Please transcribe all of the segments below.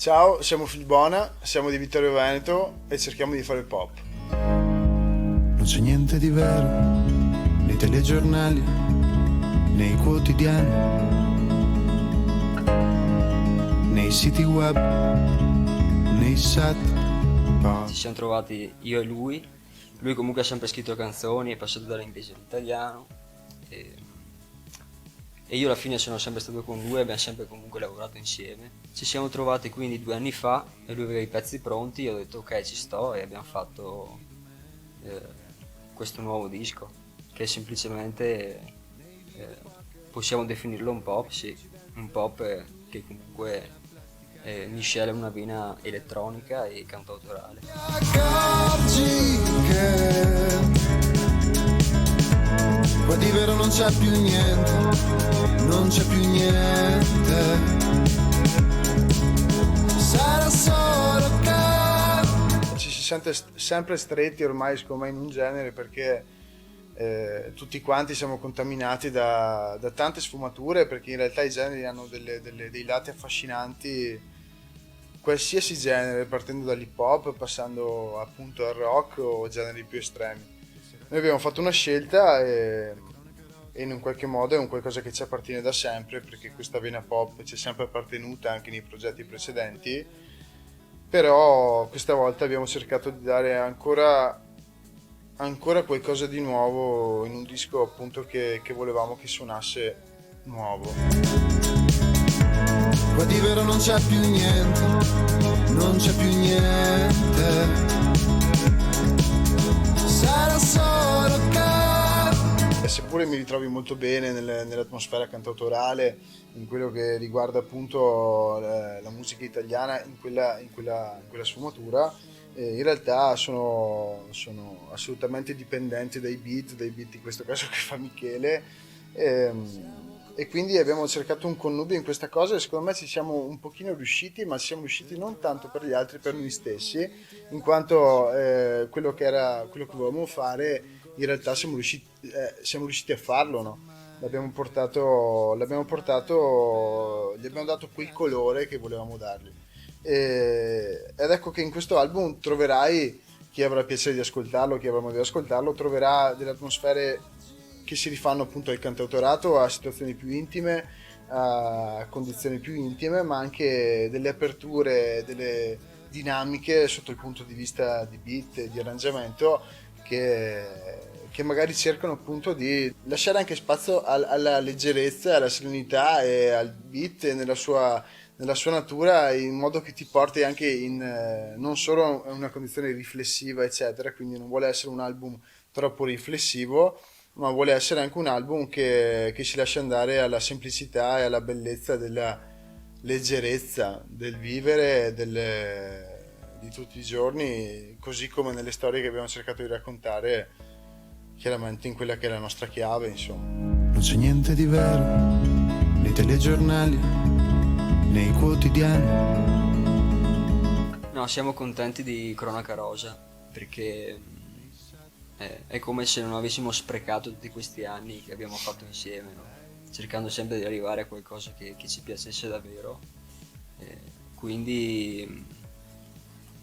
Ciao, siamo Filbona, siamo di Vittorio Veneto e cerchiamo di fare pop. Non c'è niente di vero nei telegiornali, nei quotidiani, nei siti web, nei sat. Ci siamo trovati io e lui comunque ha sempre scritto canzoni, è passato dall'inglese all'italiano e io alla fine sono sempre stato con lui, abbiamo sempre comunque lavorato insieme. Ci siamo trovati quindi 2 anni fa e lui aveva i pezzi pronti, io ho detto ok, ci sto, e abbiamo fatto questo nuovo disco che semplicemente possiamo definirlo un pop, sì, un pop che comunque miscela una vena elettronica e cantautorale. Accorgi che qua di vero non c'è più niente, non c'è più niente. Sarà solo che Ci si sente sempre stretti ormai, secondo me, in un genere, perché tutti quanti siamo contaminati da tante sfumature, perché in realtà i generi hanno dei lati affascinanti, qualsiasi genere, partendo dall'hip hop, passando appunto al rock o generi più estremi. Noi abbiamo fatto una scelta e in un qualche modo è un qualcosa che ci appartiene da sempre, perché questa vena pop ci è sempre appartenuta anche nei progetti precedenti, però questa volta abbiamo cercato di dare ancora qualcosa di nuovo in un disco appunto che volevamo che suonasse nuovo. qua di vero non c'è più niente, non c'è più niente. Sarà solo che E seppure mi ritrovi molto bene nell'atmosfera cantautorale, in quello che riguarda appunto la musica italiana, in quella sfumatura, in realtà sono assolutamente dipendente dai beat in questo caso che fa Michele, e quindi abbiamo cercato un connubio in questa cosa e secondo me ci siamo un pochino riusciti, ma ci siamo riusciti non tanto per gli altri, per noi stessi, in quanto quello che volevamo fare in realtà siamo riusciti a farlo, no? Gli abbiamo dato quel colore che volevamo dargli. Ed ecco che in questo album troverai, chi avrà piacere di ascoltarlo, chi avrà modo di ascoltarlo, troverà delle atmosfere che si rifanno appunto al cantautorato, a situazioni più intime, a condizioni più intime, ma anche delle aperture, delle dinamiche sotto il punto di vista di beat e di arrangiamento che magari cercano appunto di lasciare anche spazio alla leggerezza, alla serenità e al beat nella sua natura, in modo che ti porti anche in non solo una condizione riflessiva eccetera, quindi non vuole essere un album troppo riflessivo, ma vuole essere anche un album che si lascia andare alla semplicità e alla bellezza della leggerezza del vivere di tutti i giorni, così come nelle storie che abbiamo cercato di raccontare, chiaramente in quella che è la nostra chiave, insomma. non c'è niente di vero nei telegiornali, nei quotidiani. No, siamo contenti di Cronaca Rosa perché è come se non avessimo sprecato tutti questi anni che abbiamo fatto insieme, no? Cercando sempre di arrivare a qualcosa che ci piacesse davvero, quindi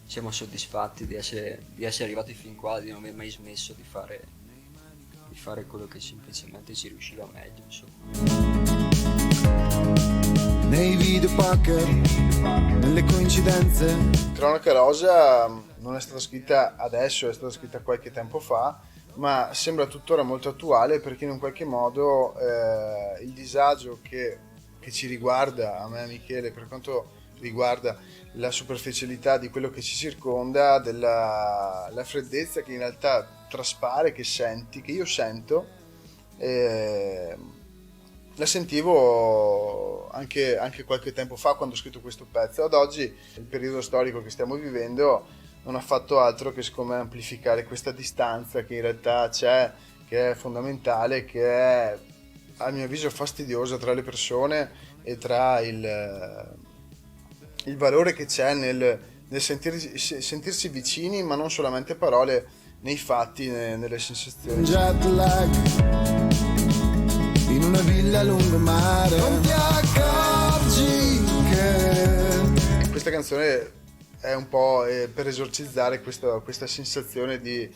siamo soddisfatti di essere arrivati fin qua, di non aver mai smesso di fare quello che semplicemente ci riusciva meglio, insomma. Nei video poker, nelle coincidenze. Cronaca Rosa non è stata scritta adesso, è stata scritta qualche tempo fa, ma sembra tuttora molto attuale, perché in un qualche modo il disagio che ci riguarda, a me e a Michele, per quanto riguarda la superficialità di quello che ci circonda, la freddezza che in realtà traspare, che io sento, la sentivo anche qualche tempo fa quando ho scritto questo pezzo. Ad oggi il periodo storico che stiamo vivendo non ha fatto altro che, secondo me, amplificare questa distanza che in realtà c'è, che è fondamentale, che è a mio avviso fastidiosa tra le persone e tra il valore che c'è nel sentirsi vicini, ma non solamente parole, nei fatti, nelle sensazioni. Jet lag in una villa lungomare. Non ti accorgi che Questa canzone è un po' per esorcizzare questa sensazione di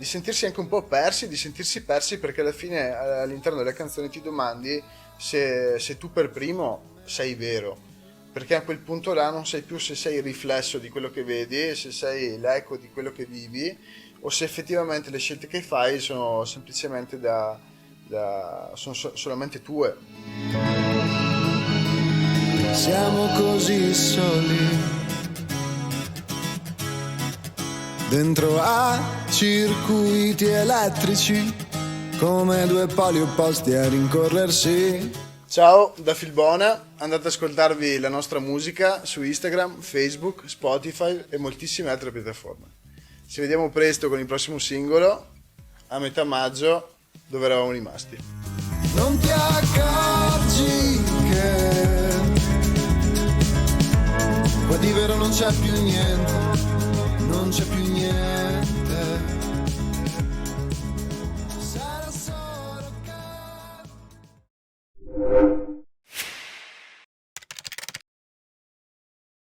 sentirsi anche un po' persi, di sentirsi persi, perché alla fine all'interno delle canzoni ti domandi se tu per primo sei vero, perché a quel punto là non sai più se sei il riflesso di quello che vedi, se sei l'eco di quello che vivi, o se effettivamente le scelte che fai sono semplicemente solamente tue. Siamo così soli dentro a circuiti elettrici, come due poli opposti a rincorrersi. Ciao da Filbona, andate ad ascoltarvi la nostra musica su Instagram, Facebook, Spotify e moltissime altre piattaforme. Ci vediamo presto con il prossimo singolo, a metà maggio, dove eravamo rimasti. Non ti accorgi che qua di vero non c'è più niente, non c'è più niente.